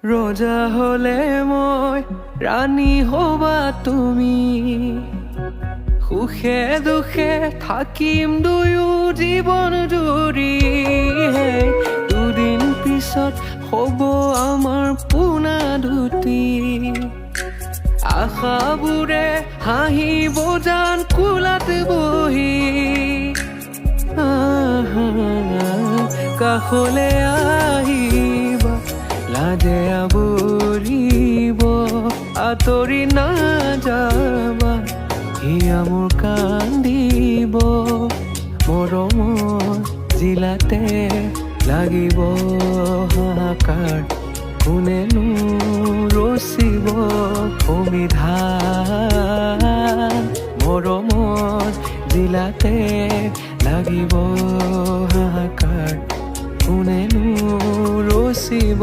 ৰজা হলে মই ৰাণী হবা তুমি সুখে দুখে থাকিম দুয়ো জীৱন জুৰি দুদিন পিছত হ'ব আমাৰ পোনা দুটি আশাবোৰে হাঁহিব জান কোলাত বহি কাষলে আহিবা লাজে আৱৰিব আঁতৰি নাযাবা হিয়া মোৰ কান্দিব মৰমত জিলাতে লাগিব হাহাকাৰ কোনেনো ৰচিব অমিধান মৰমত জিলাতে লাগিব হাহাকাৰ কোনেনো ৰচিব